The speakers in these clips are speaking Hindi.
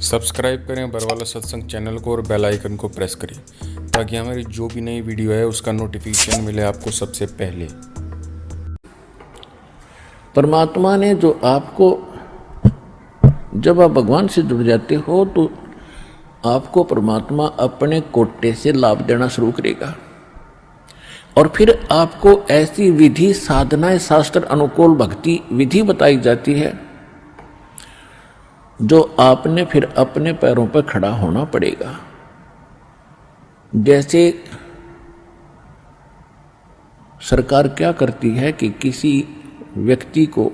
सब्सक्राइब करें बरवाला सत्संग चैनल को और बेल आइकन को प्रेस करें ताकि हमारी जो भी नई वीडियो है उसका नोटिफिकेशन मिले आपको सबसे पहले। परमात्मा ने जो आपको, जब आप भगवान से जुड़ जाते हो तो आपको परमात्मा अपने कोटे से लाभ देना शुरू करेगा और फिर आपको ऐसी विधि साधनाएं, शास्त्र अनुकूल भक्ति विधि बताई जाती है जो आपने फिर अपने पैरों पर खड़ा होना पड़ेगा। जैसे सरकार क्या करती है कि किसी व्यक्ति को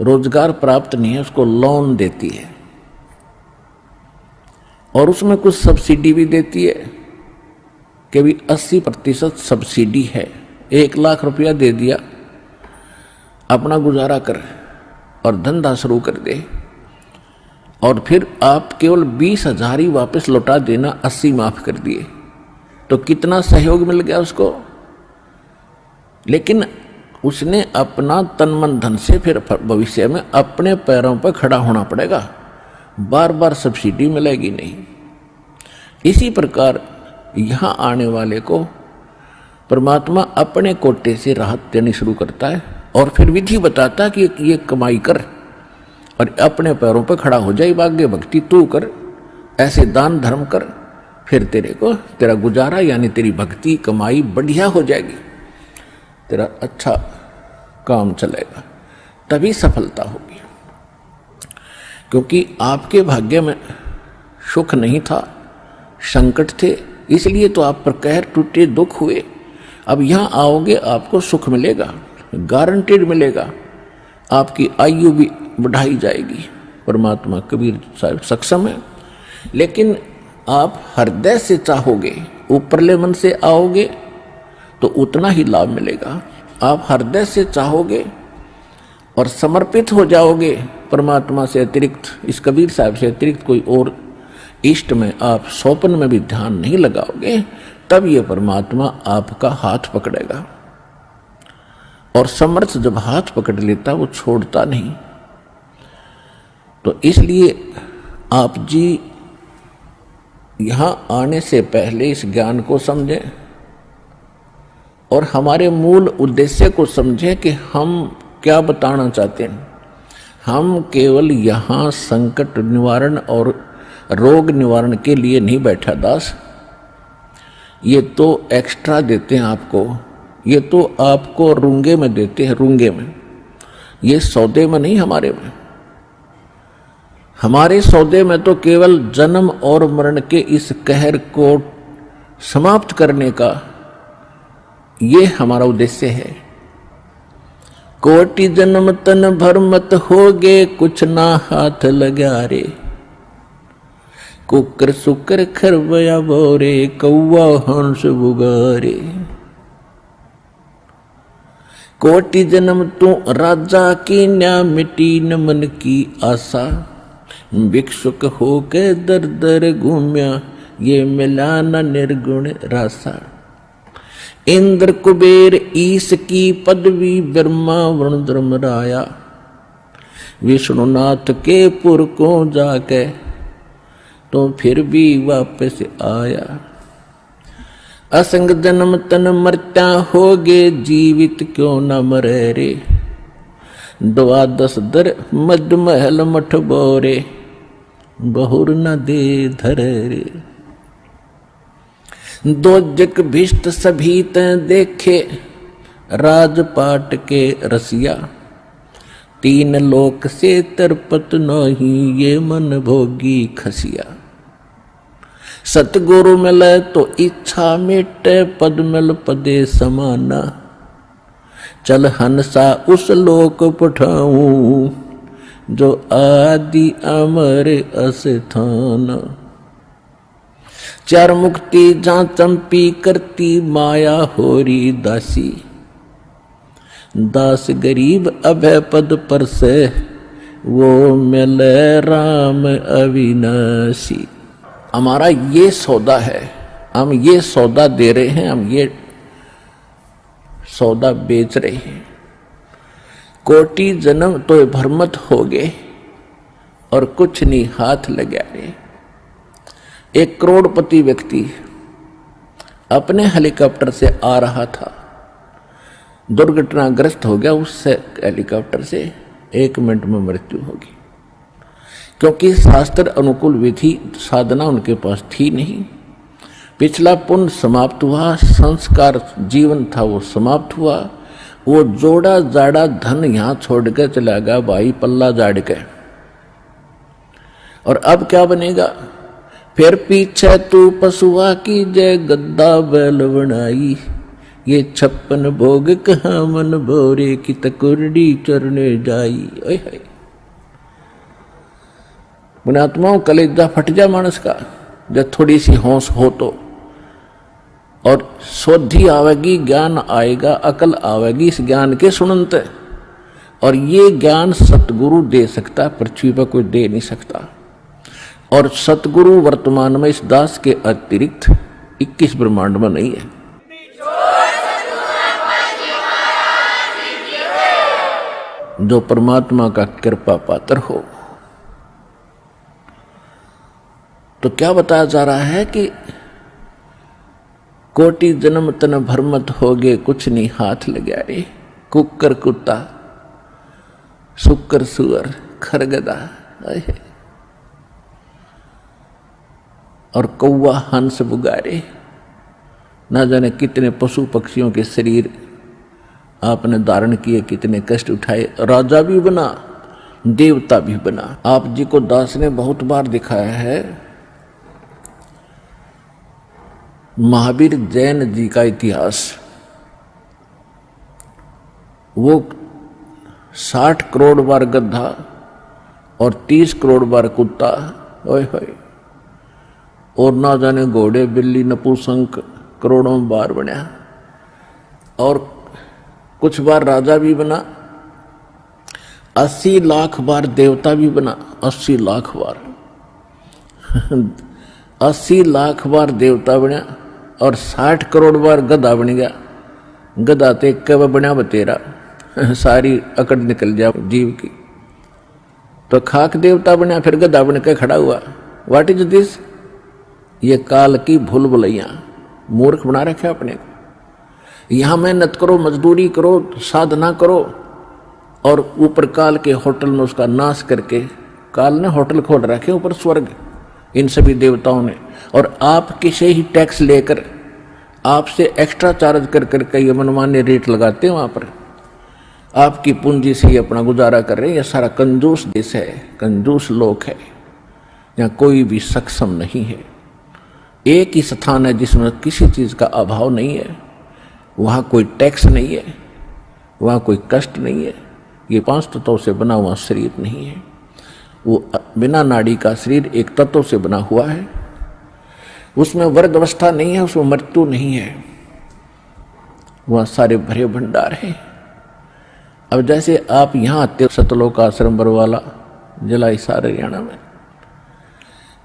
रोजगार प्राप्त नहीं है, उसको लोन देती है और उसमें कुछ सब्सिडी भी देती है कि भी 80% सब्सिडी है। 1 लाख रुपया दे दिया, अपना गुजारा कर और धंधा शुरू कर दे और फिर आप केवल 20,000 ही वापस लौटा देना, 80 माफ कर दिए, तो कितना सहयोग मिल गया उसको। लेकिन उसने अपना तन मन धन से फिर भविष्य में अपने पैरों पर खड़ा होना पड़ेगा, बार बार सब्सिडी मिलेगी नहीं। इसी प्रकार यहाँ आने वाले को परमात्मा अपने कोटे से राहत देनी शुरू करता है और फिर विधि बताता है कि ये कमाई कर और अपने पैरों पर खड़ा हो जाए, भाग्य भक्ति तू कर, ऐसे दान धर्म कर, फिर तेरा गुजारा यानी तेरी भक्ति कमाई बढ़िया हो जाएगी, तेरा अच्छा काम चलेगा, तभी सफलता होगी। क्योंकि आपके भाग्य में सुख नहीं था, संकट थे, इसलिए तो आप पर कहर टूटे, दुख हुए। अब यहाँ आओगे आपको सुख मिलेगा, गारंटेड मिलेगा, आपकी आयु भी बढ़ाई जाएगी। परमात्मा कबीर साहब सक्षम है। लेकिन आप हृदय से चाहोगे, ऊपरले मन से आओगे तो उतना ही लाभ मिलेगा। आप हृदय से चाहोगे और समर्पित हो जाओगे परमात्मा से अतिरिक्त, इस कबीर साहब से अतिरिक्त कोई और इष्ट में आप स्वप्न में भी ध्यान नहीं लगाओगे, तब ये परमात्मा आपका हाथ पकड़ेगा। और समर्थ जब हाथ पकड़ लेता वो छोड़ता नहीं। तो इसलिए आप जी यहाँ आने से पहले इस ज्ञान को समझें और हमारे मूल उद्देश्य को समझें कि हम क्या बताना चाहते हैं। हम केवल यहाँ संकट निवारण और रोग निवारण के लिए नहीं बैठा दास, ये तो एक्स्ट्रा देते हैं आपको, ये तो आपको रूंगे में देते हैं, रूंगे में, ये सौदे में नहीं। हमारे सौदे में तो केवल जन्म और मरण के इस कहर को समाप्त करने का ये हमारा उद्देश्य है। कोटि जन्म तन भर मत होगे, कुछ ना हाथ लगा रे, कुकर सुकर खरबया बोरे, कौवा हंस बुगारे। कोटि जन्म तू राजा की न्या, मिटी न मन की आशा, भिक्षुक होके दर दर घूम्या, ये मिला न निर्गुण रासा। इंद्र कुबेर ईश की पदवी, ब्रह्मा वरुण धर्मराया, विष्णुनाथ के पुर को जाके तो फिर भी वापस आया। असंग जन्म तन मरत्या होगे, जीवित क्यों न मरे रे, 12 दर मद महल मठ बोरे, बहुर न दे धरे रे। दोजक भिष्ट सभी तैं देखे, राजपाट के रसिया, 3 लोक से तरपत नहीं, ये मन भोगी खसिया। सतगुरु मिले तो इच्छा मिटे, पद मिल पदे समाना, चल हंसा उस लोक पठाऊं, जो आदि अमर अस्थान। 4 मुक्ति जहाँ चंपी करती, माया होरी दासी, दास गरीब अभय पद पर से, वो मिले राम अविनाशी। हमारा ये सौदा है, हम ये सौदा दे रहे हैं, हम ये सौदा बेच रहे हैं। कोटि जन्म तो भ्रमत हो गए और कुछ नहीं हाथ लगा रे। एक करोड़पति व्यक्ति अपने हेलीकॉप्टर से आ रहा था, दुर्घटनाग्रस्त हो गया, उससे हेलीकॉप्टर से 1 मिनट में मृत्यु होगी, क्योंकि शास्त्र अनुकूल विधि साधना उनके पास थी नहीं। पिछला पुण्य समाप्त हुआ, संस्कार जीवन था वो समाप्त हुआ, वो जोड़ा जाड़ा धन यहां छोड़ के चला गया भाई, पल्ला जाड़ के। और अब क्या बनेगा? फिर पीछे तू पशुआ की जय गद्दा बैल बनाई, ये 56 भोग कहाँ मन भोरे की तकुरडी चरने जाई। ओए हाय, पुण्यात्माओं कलेजा फट जा मानस का जब थोड़ी सी होश हो तो, और शोधी आवेगी, ज्ञान आएगा, अकल आवेगी इस ज्ञान के सुनते। और ये ज्ञान सतगुरु दे सकता, पृथ्वी पर कोई दे नहीं सकता। और सतगुरु वर्तमान में इस दास के अतिरिक्त 21 ब्रह्मांड में नहीं है। जो परमात्मा का कृपा पात्र हो। तो क्या बताया जा रहा है कि कोटि जन्म तन भरमत हो गए, कुछ नहीं हाथ लगा रे। कुकर कुत्ता, शुकर सुअर, खरगदा और कौवा हंस बुगारे, ना जाने कितने पशु पक्षियों के शरीर आपने धारण किए, कितने कष्ट उठाए। राजा भी बना, देवता भी बना। आप जी को दास ने बहुत बार दिखाया है महावीर जैन जी का इतिहास। वो 60 करोड़ बार गधा और 30 करोड़ बार कुत्ता, ओए होए, और ना जाने घोड़े बिल्ली नपुंसक करोड़ों बार बना। और कुछ बार राजा भी बना, 80 लाख बार देवता भी बना, 80 लाख बार 80 लाख बार देवता बना, और 60 करोड़ बार गधा बन गया। गधा ते कब बना बतेरा, सारी अकड़ निकल जा जीव की। तो खाक देवता बना, फिर गधा बन के खड़ा हुआ। What is this? ये काल की भूल भुलैया, मूर्ख बना रखे अपने को। यहां मेहनत करो, मजदूरी करो, साधना करो, और ऊपर काल के होटल में उसका नाश करके, काल ने होटल खोल रखे ऊपर स्वर्ग इन सभी देवताओं ने, और आप किसे ही टैक्स लेकर आपसे एक्स्ट्रा चार्ज कर करके ये मनमान्य रेट लगाते हैं। वहां पर आपकी पूंजी से ही अपना गुजारा कर रहे हैं। यह सारा कंजूस देश है, कंजूस लोक है, यहाँ कोई भी सक्षम नहीं है। एक ही स्थान है जिसमें किसी चीज का अभाव नहीं है, वहां कोई टैक्स नहीं है, वहां कोई कष्ट नहीं है। ये 5 तत्वों से बना हुआ शरीर नहीं है, वो बिना नाड़ी का शरीर एक तत्व से बना हुआ है। उसमें वर्ग अवस्था नहीं है, उसमें मृत्यु नहीं है, वहां सारे भरे भंडार हैं। अब जैसे आप यहां आते हो सतलोक आश्रम बरवाला जिला हिसार हरियाणा में,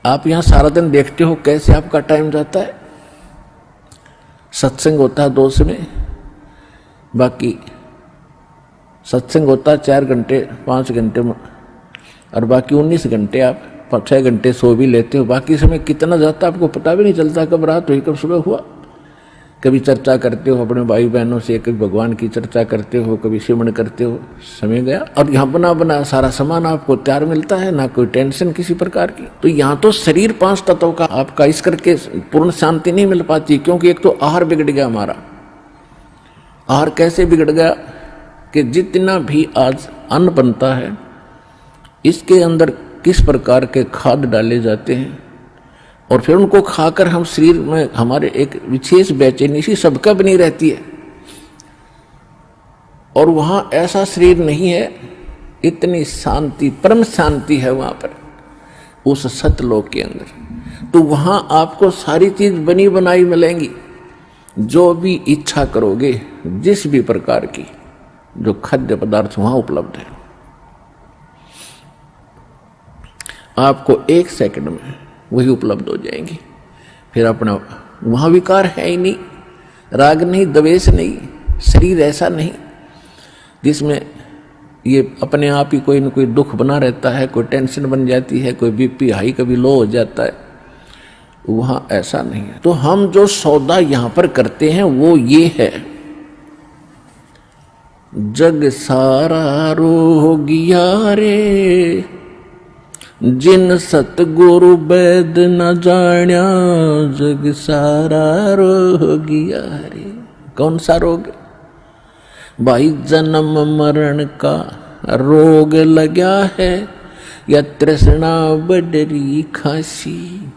आप यहां सारा दिन देखते हो कैसे आपका टाइम जाता है। सत्संग होता है 2 समय, बाकी सत्संग होता है 4 घंटे 5 घंटे में, और बाकी 19 घंटे आप 6 घंटे सो भी लेते हो। बाकी समय कितना जाता है आपको पता भी नहीं चलता, कब रात हुई कब सुबह हुआ। कभी चर्चा करते हो अपने भाई बहनों से, कभी भगवान की चर्चा करते हो, कभी सिमरन करते हो, समय गया। और यहाँ बना बना सारा सामान आपको तैयार मिलता है, ना कोई टेंशन किसी प्रकार की। तो यहाँ तो शरीर 5 तत्वों का आपका इस करके पूर्ण शांति नहीं मिल पाती, क्योंकि एक तो आहार बिगड़ गया हमारा। आहार कैसे बिगड़ गया कि जितना भी आज अन्न बनता है, इसके अंदर किस प्रकार के खाद डाले जाते हैं, और फिर उनको खाकर हम शरीर में हमारे एक विशेष बेचैनी सी सबका बनी रहती है। और वहां ऐसा शरीर नहीं है, इतनी शांति, परम शांति है वहां पर उस सतलोक के अंदर। तो वहां आपको सारी चीज बनी बनाई मिलेंगी, जो भी इच्छा करोगे, जिस भी प्रकार की जो खाद्य पदार्थ वहां उपलब्ध है, आपको 1 सेकंड में वही उपलब्ध हो जाएंगी। फिर अपना वहां विकार है ही नहीं, राग नहीं, द्वेष नहीं, शरीर ऐसा नहीं जिसमें ये अपने आप ही कोई न कोई दुख बना रहता है, कोई टेंशन बन जाती है, कोई बीपी हाई कभी लो हो जाता है। वहां ऐसा नहीं है। तो हम जो सौदा यहां पर करते हैं वो ये है, जग सारा रोगिया रे, जिन सतगुरु वैद न जाण्या, जग सारा रोगिया रे। कौन सा रोग? भाई जन्म मरण का रोग लगा है, या तृष्णा बडरी खासी।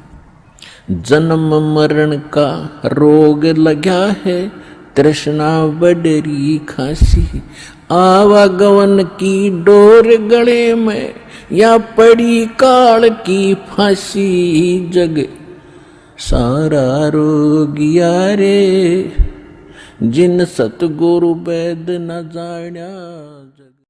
जन्म मरण का रोग लगा है, तृष्णा बडरी खासी। आवागमन की डोर गले में, या पड़ी काल की फांसी। जग सारा रोगिया रे, जिन सतगुरु वैद न जाण्या।